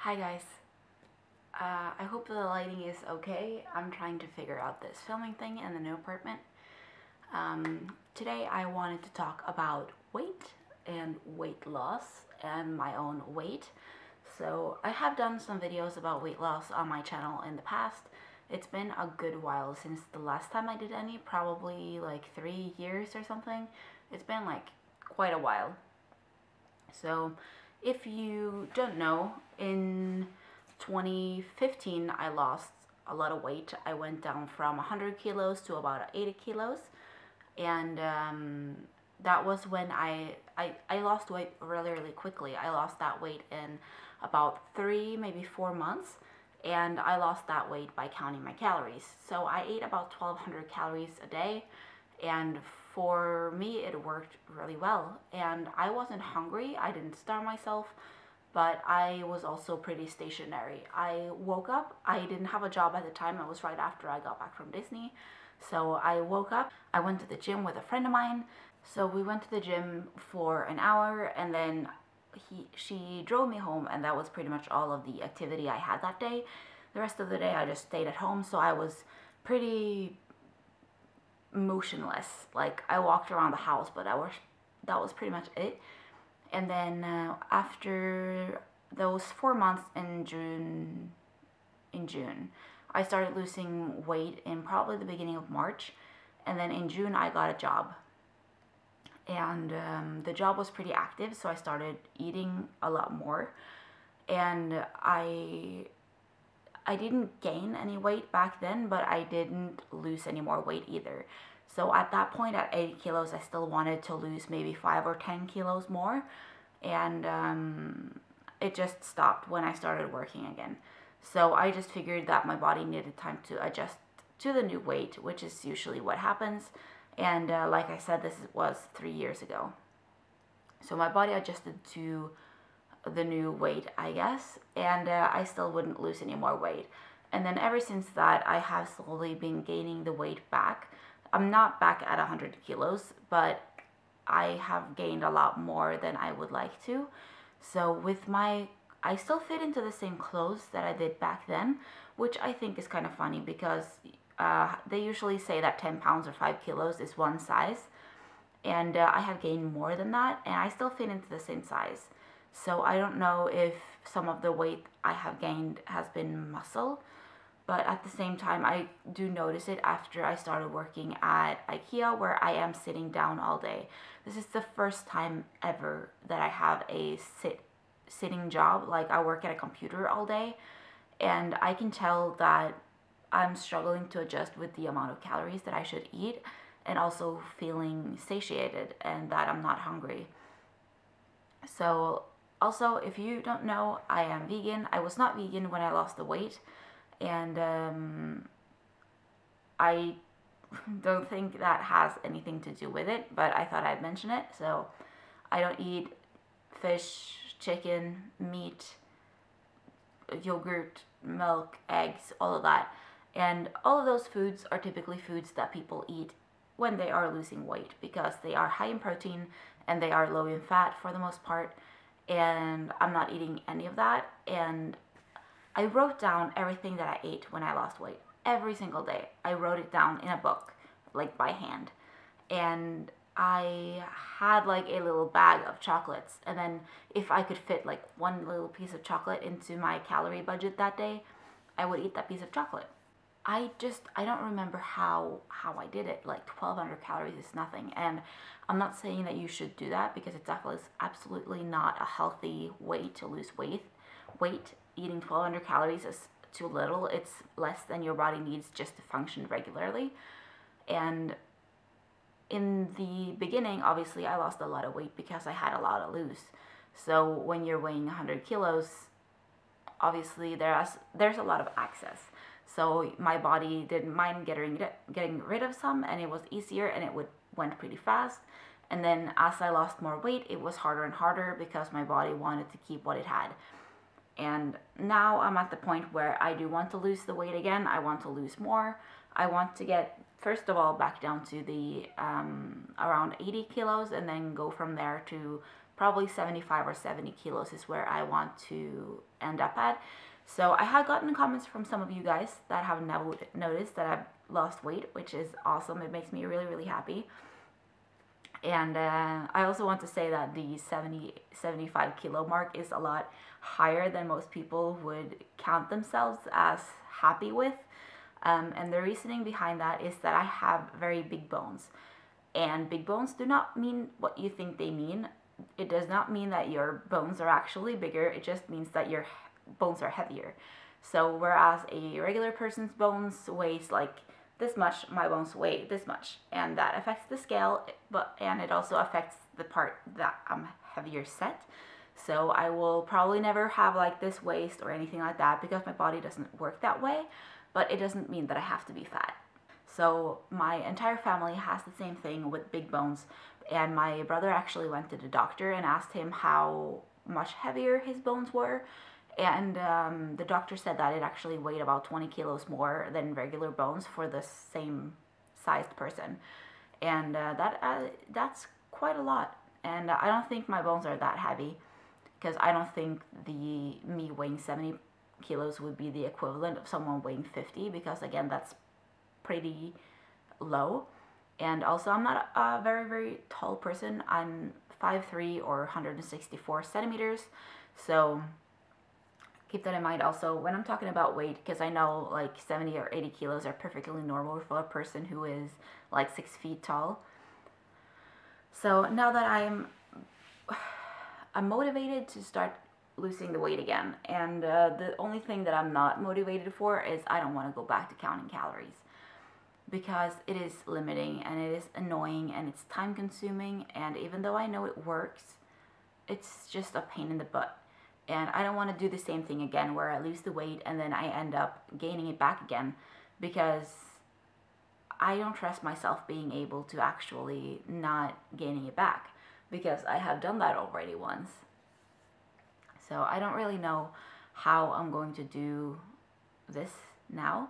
Hi guys. I hope the lighting is okay. I'm trying to figure out this filming thing in the new apartment. Today I wanted to talk about weight and weight loss and my own weight. So I have done some videos about weight loss on my channel in the past. It's been a good while since the last time I did any, probably like 3 years or something. It's been like quite a while. So if you don't know, in 2015 I lost a lot of weight. I went down from 100 kilos to about 80 kilos, and that was when I lost weight really quickly. I lost that weight in about 3 maybe 4 months, and I lost that weight by counting my calories. So I ate about 1200 calories a day, and for me it worked really well, and I wasn't hungry. I didn't starve myself, but I was also pretty stationary. I woke up, I didn't have a job at the time. It was right after I got back from Disney. So I woke up, I went to the gym with a friend of mine. So we went to the gym for an hour, and then she drove me home, and that was pretty much all of the activity I had that day. The rest of the day I just stayed at home, so I was pretty motionless. Like, I walked around the house, but that was pretty much it. And then after those 4 months in June, I started losing weight in probably the beginning of March, and then in June I got a job, and the job was pretty active, so I started eating a lot more, and I didn't gain any weight back then, but I didn't lose any more weight either. So at that point, at 80 kilos, I still wanted to lose maybe 5 or 10 kilos more, and it just stopped when I started working again. So I just figured that my body needed time to adjust to the new weight, which is usually what happens. And like I said, this was 3 years ago. So my body adjusted to the new weight, I guess, and I still wouldn't lose any more weight. And then ever since that, I have slowly been gaining the weight back. I'm not back at 100 kilos, but I have gained a lot more than I would like to. So I still fit into the same clothes that I did back then, which I think is kind of funny because they usually say that 10 pounds or 5 kilos is one size, and I have gained more than that, and I still fit into the same size. So I don't know if some of the weight I have gained has been muscle, but at the same time, I do notice it after I started working at IKEA, where I am sitting down all day. This is the first time ever that I have a sitting job. Like, I work at a computer all day, and I can tell that I'm struggling to adjust with the amount of calories that I should eat, and also feeling satiated and that I'm not hungry. So also, if you don't know, I am vegan. I was not vegan when I lost the weight, and I don't think that has anything to do with it, but I thought I'd mention it. So I don't eat fish, chicken, meat, yogurt, milk, eggs, all of that. And all of those foods are typically foods that people eat when they are losing weight, because they are high in protein and they are low in fat for the most part. And I'm not eating any of that. And I wrote down everything that I ate when I lost weight. Every single day. I wrote it down in a book, like by hand. And I had like a little bag of chocolates. And then if I could fit like one little piece of chocolate into my calorie budget that day, I would eat that piece of chocolate. I don't remember how I did it. Like, 1200 calories is nothing. And I'm not saying that you should do that, because it definitely is absolutely not a healthy way to lose weight. Eating 1200 calories is too little. It's less than your body needs just to function regularly. And in the beginning, obviously, I lost a lot of weight because I had a lot to lose. So when you're weighing 100 kilos, obviously there's a lot of excess. So my body didn't mind getting rid of some, and it was easier, and it went pretty fast. And then as I lost more weight, it was harder and harder because my body wanted to keep what it had. And now I'm at the point where I do want to lose the weight again. I want to lose more. I want to get, first of all, back down to the around 80 kilos, and then go from there to probably 75 or 70 kilos is where I want to end up at. So I have gotten comments from some of you guys that have noticed that I've lost weight, which is awesome. It makes me really, really happy. And I also want to say that the 75 kilo mark is a lot higher than most people would count themselves as happy with. And the reasoning behind that is that I have very big bones. And big bones do not mean what you think they mean. It does not mean that your bones are actually bigger. It just means that your bones are heavier. So whereas a regular person's bones weighs like this much, my bones weigh this much, and that affects the scale, and it also affects the part that I'm heavier set. So I will probably never have like this waist or anything like that because my body doesn't work that way, but it doesn't mean that I have to be fat. So my entire family has the same thing with big bones, and my brother actually went to the doctor and asked him how much heavier his bones were, and the doctor said that it actually weighed about 20 kilos more than regular bones for the same sized person. And that's quite a lot. And I don't think my bones are that heavy, because I don't think me weighing 70 kilos would be the equivalent of someone weighing 50, because again, that's pretty low. And also, I'm not a very, very tall person. I'm 5'3" or 164 centimeters. So keep that in mind also when I'm talking about weight, because I know like 70 or 80 kilos are perfectly normal for a person who is like 6 feet tall. So now that I'm motivated to start losing the weight again, and the only thing that I'm not motivated for is I don't want to go back to counting calories, because it is limiting and it is annoying and it's time consuming, and even though I know it works, it's just a pain in the butt. And I don't want to do the same thing again where I lose the weight and then I end up gaining it back again, because I don't trust myself being able to actually not gaining it back, because I have done that already once. So I don't really know how I'm going to do this now.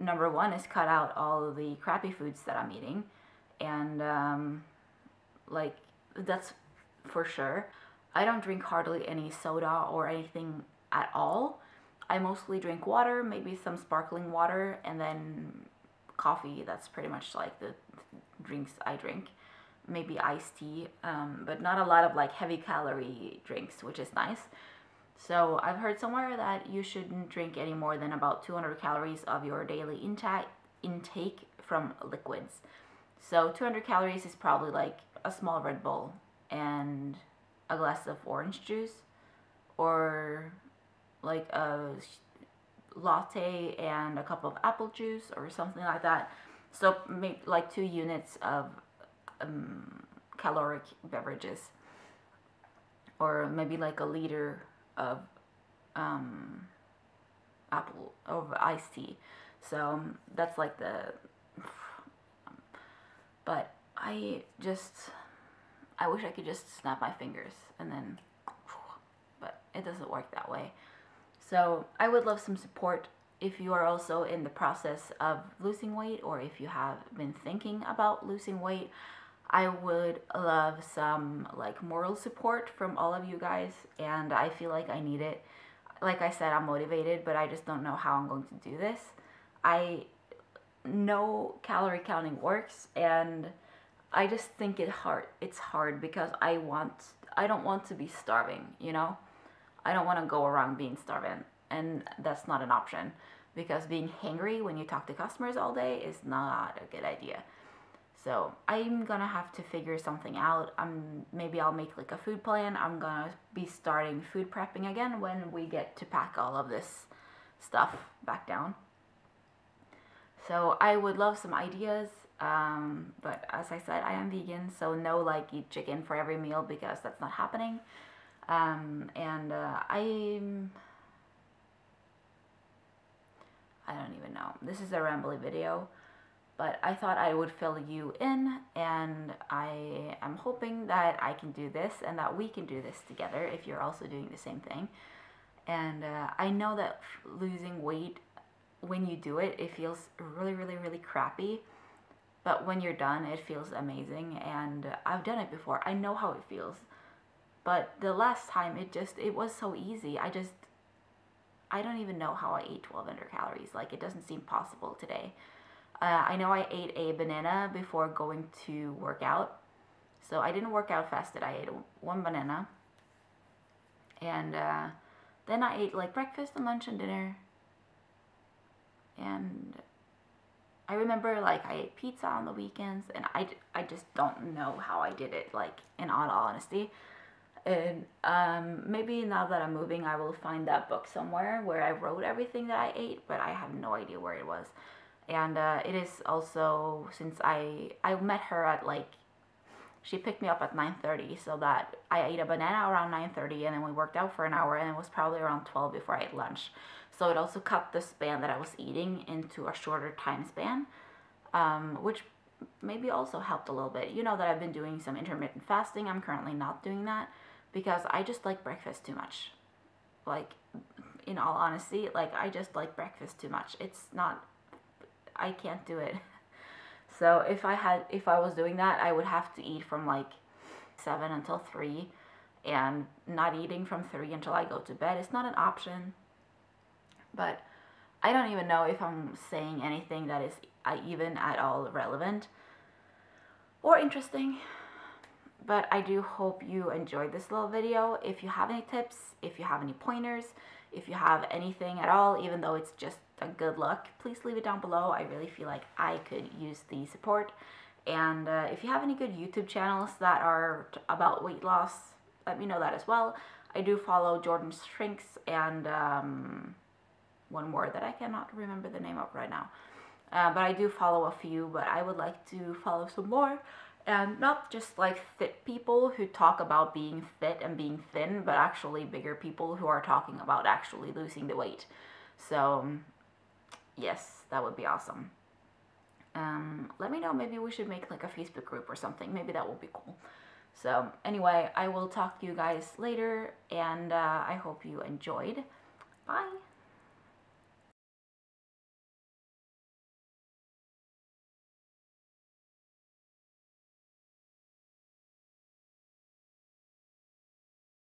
Number one is cut out all of the crappy foods that I'm eating, and like that's for sure. I don't drink hardly any soda or anything at all. I mostly drink water, maybe some sparkling water, and then coffee. That's pretty much like the drinks I drink. Maybe iced tea, but not a lot of like heavy calorie drinks, which is nice. So I've heard somewhere that you shouldn't drink any more than about 200 calories of your daily intake from liquids. So 200 calories is probably like a small Red Bull and a glass of orange juice, or like a latte and a cup of apple juice or something like that. So maybe like 2 units of caloric beverages, or maybe like a liter of apple of iced tea. So that's like but I wish I could just snap my fingers and then, but it doesn't work that way. So I would love some support if you are also in the process of losing weight, or if you have been thinking about losing weight. I would love some like moral support from all of you guys, and I feel like I need it. Like I said, I'm motivated, but I just don't know how I'm going to do this. I know calorie counting works, and I just think it's hard because I don't want to be starving, you know? I don't want to go around being starving, and that's not an option, because being hangry when you talk to customers all day is not a good idea. So I'm gonna have to figure something out. Maybe I'll make like a food plan. I'm gonna be starting food prepping again when we get to pack all of this stuff back down. So I would love some ideas, but as I said, I am vegan, so no like eat chicken for every meal, because that's not happening. I don't even know. This is a rambly video, but I thought I would fill you in, and I am hoping that I can do this and that we can do this together if you're also doing the same thing. And I know that losing weight, when you do it, it feels really, really, really crappy. But when you're done, it feels amazing, and I've done it before. I know how it feels. But the last time, it was so easy. I don't even know how I ate 1,200 calories. Like, it doesn't seem possible today. I know I ate a banana before going to work out. So I didn't work out fasted. I ate one banana. And then I ate like breakfast and lunch and dinner. And I remember like I ate pizza on the weekends. And I just don't know how I did it, like, in all honesty. And maybe now that I'm moving, I will find that book somewhere where I wrote everything that I ate, but I have no idea where it was. And it is also, since I met her at like, she picked me up at 9:30, so that I ate a banana around 9:30, and then we worked out for an hour, and it was probably around 12 before I ate lunch. So it also cut the span that I was eating into a shorter time span, which maybe also helped a little bit. You know that I've been doing some intermittent fasting. I'm currently not doing that because I just like breakfast too much. Like, in all honesty, like, I just like breakfast too much. It's not, I can't do it. So if I was doing that, I would have to eat from like 7 until 3, and not eating from 3 until I go to bed. It's not an option. But I don't even know if I'm saying anything that is even at all relevant or interesting. But I do hope you enjoyed this little video. If you have any tips, if you have any pointers, if you have anything at all, even though it's just a good look, please leave it down below. I really feel like I could use the support. And if you have any good YouTube channels that are about weight loss, let me know that as well. I do follow Jordan Shrinks and one more that I cannot remember the name of right now. But I do follow a few, but I would like to follow some more. And not just like fit people who talk about being fit and being thin, but actually bigger people who are talking about actually losing the weight. So yes, that would be awesome. Let me know, maybe we should make like a Facebook group or something. Maybe that will be cool. So anyway, I will talk to you guys later, and I hope you enjoyed. Bye.